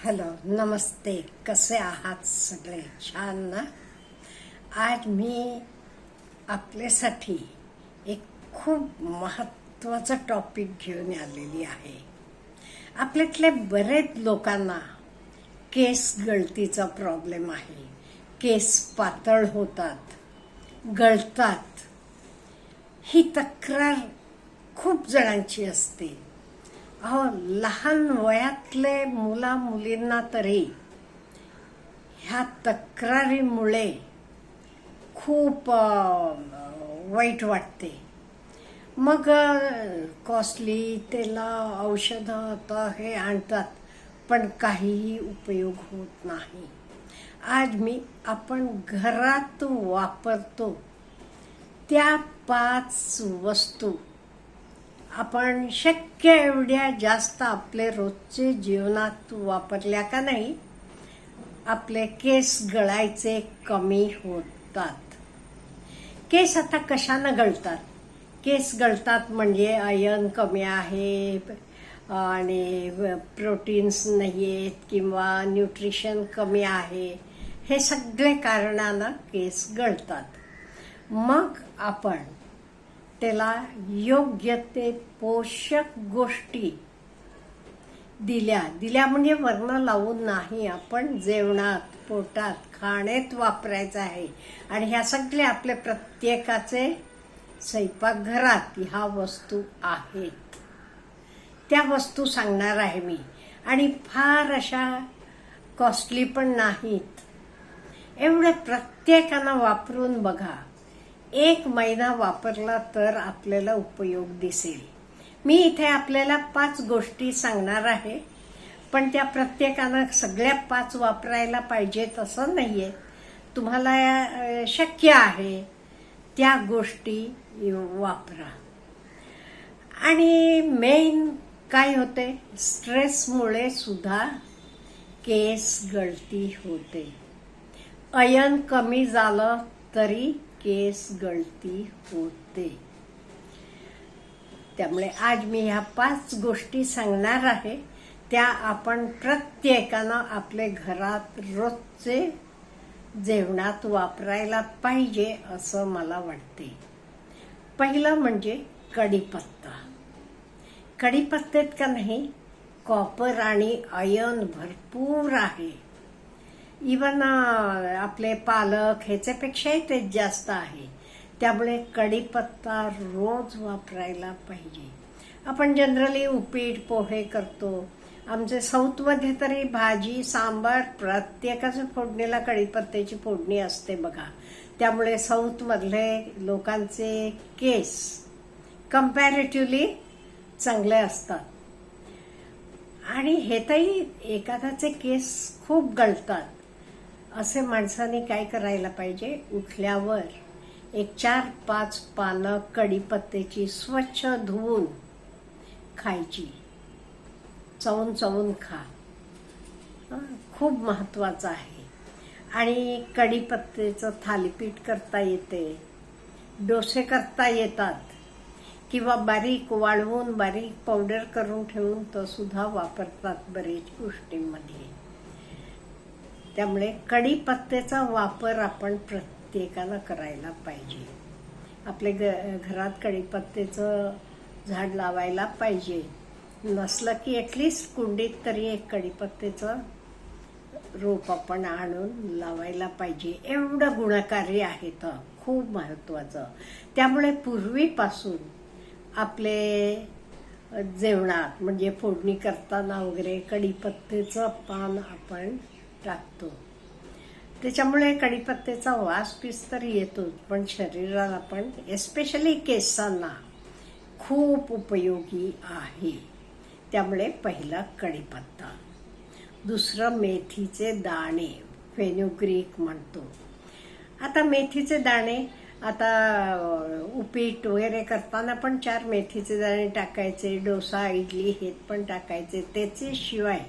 Hello, नमस्ते. कसे आहात सगळे? छान ना? आज मी आपल्यासाठी एक खूप महत्त्वाचा टॉपिक घेऊन आलेली आहे. आपल्यातल्या बरेच लोकांना केस गळतीचा प्रॉब्लेम आहे. केस पातळ होतात, गळतात. ही तक्रार खूप जणांची असते. अहो, लहान वयातले मुला मुलींना तरी ह्या तक्रारीमुळे खूप वाईट वाटते. मग कॉस्टली तेला औषधं तर हे आणतात, पण काहीही उपयोग होत नाही. आज आपण घरात वापरतो त्या 5 वस्तू आपण शक्य एवढ्या जास्त आपले रोजचे जीवनात वापरल्या का नाही, आपले केस गळायचे कमी होतात. केस आता कशानं गळतात? केस गळतात म्हणजे आयर्न कमी आहे आणि प्रोटीन्स नाही आहेत किंवा न्यूट्रिशन कमी आहे, हे सगळे कारणानं केस गळतात. मग आपण त्याला योग्य ते पोषक गोष्टी दिल्या म्हणजे वर्ण लावून नाही, आपण जेवणात, पोटात, खाण्यात वापरायचं आहे. आणि ह्या सगळ्या आपल्या प्रत्येकाचे स्वयंपाकघरात ह्या वस्तू आहेत. त्या वस्तू सांगणार आहे मी, आणि फार अशा कॉस्टली पण नाहीत. एवढे प्रत्येकानं वापरून बघा. 1 महिना वापरला तर आपल्याला उपयोग दिसेल. मी इथे आपल्याला 5 गोष्टी सांगणार आहे, पण त्या प्रत्येकानं सगळ्या 5 वापरायला पाहिजेत असं नाहीये. तुम्हाला शक्य आहे त्या गोष्टी वापरा. आणि मेन काय होते, स्ट्रेसमुळे सुद्धा केस गळती होते. आयर्न कमी झालं तरी केस गळती होते. त्यामुळे आज मी ह्या 5 गोष्टी सांगणार आहे, त्या आपण प्रत्येकानं आपल्या घरात रोजचे जेवणात वापरायला पाहिजे असं मला वाटते. पहिलं म्हणजे कढीपत्ता. कढीपत्त्यात का नाही, कॉपर आणि आयर्न भरपूर आहे. इवन आपले पालक ह्याच्यापेक्षाही ते जास्त आहे. त्यामुळे कढीपत्ता रोज वापरायला पाहिजे. आपण जनरली उपीट पोहे करतो. आमचे साऊथमध्ये तरी भाजी सांबार प्रत्येकाच्या फोडणीला कढीपत्त्याची फोडणी असते बघा. त्यामुळे साऊथमधले लोकांचे केस कम्पॅरेटिव्हली चांगले असतात. आणि हे तरी एखाद्याचे केस खूप गळतात. असे माणसाने काय करायला पाहिजे, उठल्यावर एक 4-5 पानं कढीपत्त्याची स्वच्छ धुवून खायची. चवून खा, खूप महत्वाचं आहे. आणि कढीपत्त्याचं थालीपीठ करता येते, डोसे करता येतात, किंवा बारीक वाळवून बारीक पावडर करून ठेवून तो सुद्धा वापरतात बरेच गोष्टींमध्ये. त्यामुळे कढीपत्त्याचा वापर आपण प्रत्येकानं करायला पाहिजे. आपल्या घरात कढीपत्त्याचं झाड लावायला पाहिजे. नसलं की ॲटलिस्ट कुंडीत तरी एक कढीपत्त्याचं रोप आपण आणून लावायला पाहिजे. एवढं गुणकारी आहे, तर खूप महत्वाचं. त्यामुळे पूर्वीपासून आपले जेवणात म्हणजे फोडणी करताना वगैरे कढीपत्त्याचं पान आपण टाकतो. त्याच्यामुळे कढीपत्त्याचा वास पीस तर येतोच, पण शरीराला पण एस्पेशली केसांना खूप उपयोगी आहे. त्यामुळे पहिला कढीपत्ता. दुसरं मेथीचे दाणे, फेनुग्रीक म्हणतो. आता मेथीचे दाणे, आता उपीट वगैरे करताना पण 4 मेथीचे दाणे टाकायचे. डोसा इडली हे पण टाकायचे. त्याच्याशिवाय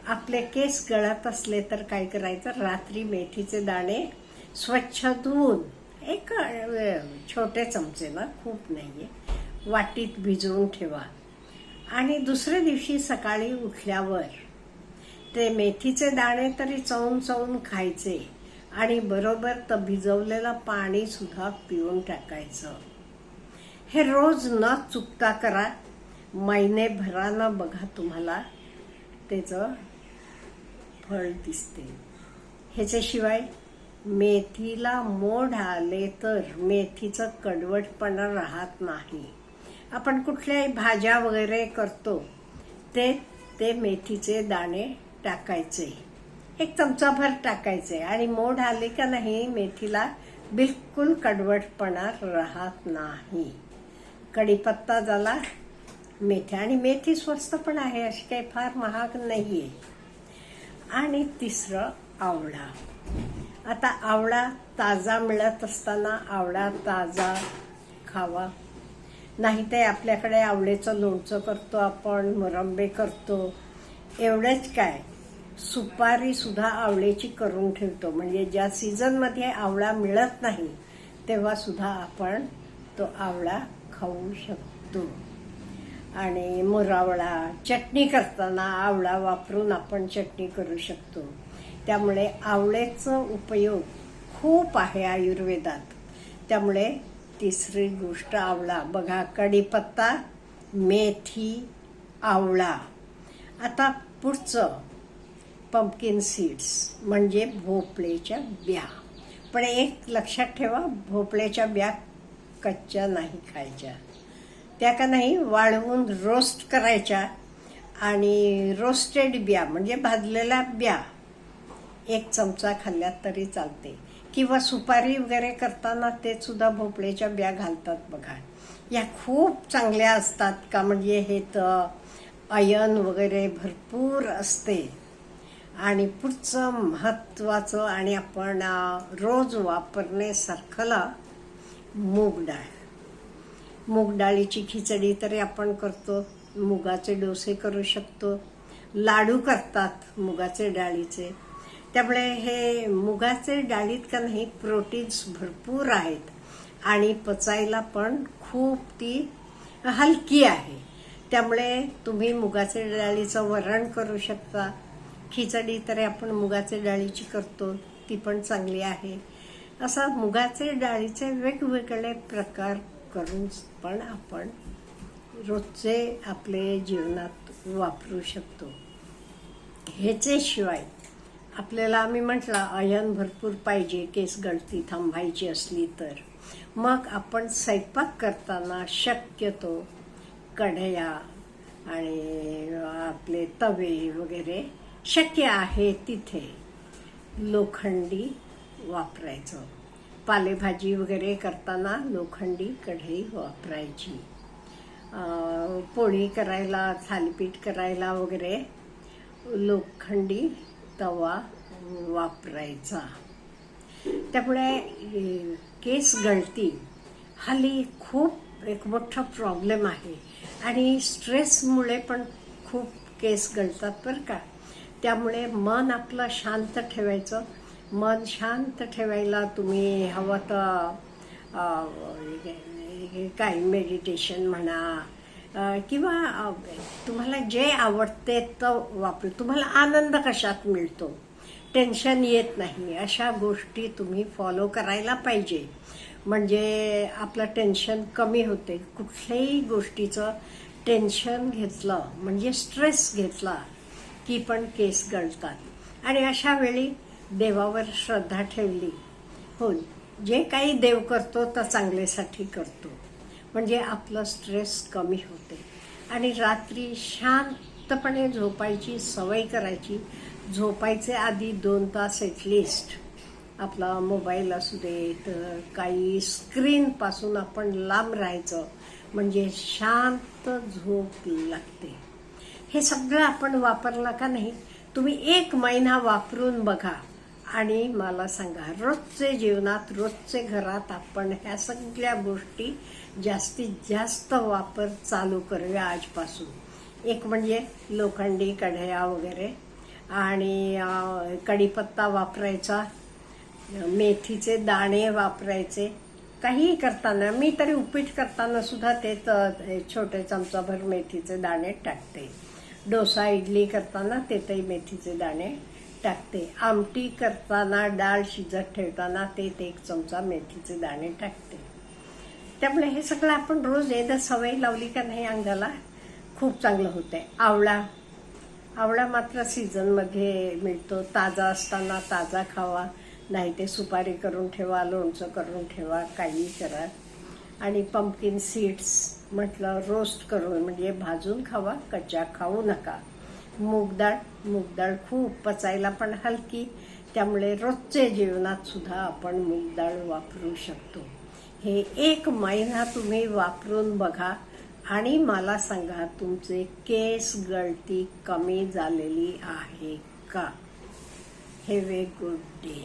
आपले केस गळत असले तर काय करायचं, रात्री मेथीचे दाणे स्वच्छ धुवून एक छोटे चमचे ना, खूप नाहीये, वाटीत भिजवून ठेवा. आणि दुसऱ्या दिवशी सकाळी उठल्यावर ते मेथीचे दाणे तरी चवून चवून खायचे आणि बरोबर तर भिजवलेलं पाणी सुद्धा पिऊन टाकायचं. हे रोज न चुकता करा. महिनेभरानं बघा तुम्हाला त्याचं फळ दिसते. ह्याच्याशिवाय मेथीला मोड आले तर मेथीचं कडवटपणा राहत नाही. आपण कुठल्याही भाज्या वगैरे करतो ते मेथीचे दाणे टाकायचे, एक चमचाभर टाकायचे आणि मोड आले का नाही मेथीला बिलकुल कडवटपणा राहत नाही. कढीपत्ता झाला, मेथी, आणि मेथी स्वस्त पण आहे, अशी काही फार महाग नाहीये. आणि तिसरं आवळा. आता आवळा ताजा मिळत असताना आवळा ताजा खावा. नाही ते आपल्याकडे आवळेचं लोणचं करतो आपण, मुरंबे करतो. एवढंच काय, सुपारी सुद्धा आवळेची करून ठेवतो. म्हणजे ज्या सीझनमध्ये आवळा मिळत नाही तेव्हा सुद्धा आपण तो आवळा खाऊ शकतो. आणि मुरावळा, चटणी करताना आवळा वापरून आपण चटणी करू शकतो. त्यामुळे आवळेचं उपयोग खूप आहे आयुर्वेदात. त्यामुळे तिसरी गोष्ट आवळा. बघा, कढीपत्ता, मेथी, आवळा. आता पुढचं पंपकिन सीड्स म्हणजे भोपळ्याच्या ब्या. पण एक लक्षात ठेवा, भोपळ्याच्या ब्या कच्च्या नाही खायच्या. त्या का नाही वाळवून रोस्ट करायच्या आणि रोस्टेड ब्या म्हणजे भाजलेल्या ब्या एक चमचा खाल्ल्यात तरी चालते. किंवा सुपारी वगैरे करताना ते सुद्धा भोपळ्याच्या ब्या घालतात बघा. या खूप चांगल्या असतात का, म्हणजे हे तर आयर्न वगैरे भरपूर असते. आणि पुढचं महत्त्वाचं आणि आपण रोज वापरण्यासारखं मूग डाळ. मूग डाळीची खिचडी तरी आपण करतो, मुगाचे डोसे करू शकतो, लाडू करतात मुगाचे डाळीचे. त्यामुळे हे मुगाचे डाळीत का नाही प्रोटीन्स भरपूर आहेत आणि पचायला पण खूप ती हलकी आहे. त्यामुळे तुम्ही मुगाचे डाळीचं वरण करू शकता. खिचडी तरी आपण मुगाचे डाळीची करतो, ती पण चांगली आहे. असा मुगाचे डाळीचे वेगवेगळे प्रकार करून पण आपण रोजचे आपले जीवनात वापरू शकतो. ह्याच्याशिवाय आपल्याला, आम्ही म्हटलं, आयर्न भरपूर पाहिजे केस गळती थांबायची असली तर मग आपण स्वयंपाक करताना शक्यतो कढया आणि आपले तवे वगैरे शक्य आहे तिथे लोखंडी वापरायचं. पालेभाजी वगैरे करताना लोखंडी कढई वापरायची. पोळी करायला, थालीपीठ करायला वगैरे लोखंडी तवा वापरायचा. त्यामुळे केस गळती हल्ली खूप एक मोठा प्रॉब्लेम आहे आणि स्ट्रेसमुळे पण खूप केस गळतात बरं का. त्यामुळे मन आपलं शांत ठेवायचं. मन शांत ठेवायला तुम्ही हवं तर काय मेडिटेशन म्हणा किंवा तुम्हाला जे आवडते तर वापरू. तुम्हाला आनंद कशात मिळतो, टेन्शन येत नाही, अशा गोष्टी तुम्ही फॉलो करायला पाहिजे. म्हणजे आपलं टेन्शन कमी होते. कुठल्याही गोष्टीचं टेन्शन घेतलं म्हणजे स्ट्रेस घेतला की पण केस गळतात. आणि अशा वेळी देवावर श्रद्धा ठेवली, हो, जे काही देव करतो तर चांगल्यासाठी करतो, म्हणजे आपलं स्ट्रेस कमी होते. आणि रात्री शांतपणे झोपायची सवय करायची. झोपायचे आधी 2 तास ॲटलिस्ट आपला मोबाईल असू दे तर काही स्क्रीनपासून आपण लांब राहायचं, म्हणजे शांत झोप लागते. हे सगळं आपण वापरलं का नाही, तुम्ही 1 महिना वापरून बघा आणि मला सांगा. रोजचे जीवनात, रोजचे घरात आपण ह्या सगळ्या गोष्टी जास्तीत जास्त वापर चालू करूया आजपासून. एक म्हणजे लोखंडी कढया वगैरे, आणि कढीपत्ता वापरायचा, मेथीचे दाणे वापरायचे. काहीही करताना, मी तरी उपीट करताना सुद्धा ते छोटे चमचाभर मेथीचे दाणे टाकते. डोसा इडली करताना तेथही मेथीचे दाणे टाकते. आमटी करताना डाळ शिजत ठेवताना तेथ 1 चमचा मेथीचे दाणे टाकते. त्यामुळे हे सगळं आपण रोज एकदा सवय लावली का नाही अंगाला खूप चांगलं होतंय. आवळा मात्र सीझनमध्ये मिळतो. ताजा असताना ताजा खावा, नाही ते सुपारी करून ठेवा, लोणचं करून ठेवा, काही करा. आणि पंपकिन सीड्स म्हटलं रोस्ट करून म्हणजे भाजून खावा, कच्च्या खाऊ नका. मूगडाळ खूप पचायला पण हलकी, त्यामुळे रोजचे जेवणात सुद्धा आपण मूगडाळ वापरू शकतो. हे 1 महिना तुम्ही वापरून बघा आणि मला सांगा तुमचे केस गळती कमी झालेली आहे का. Have a good day.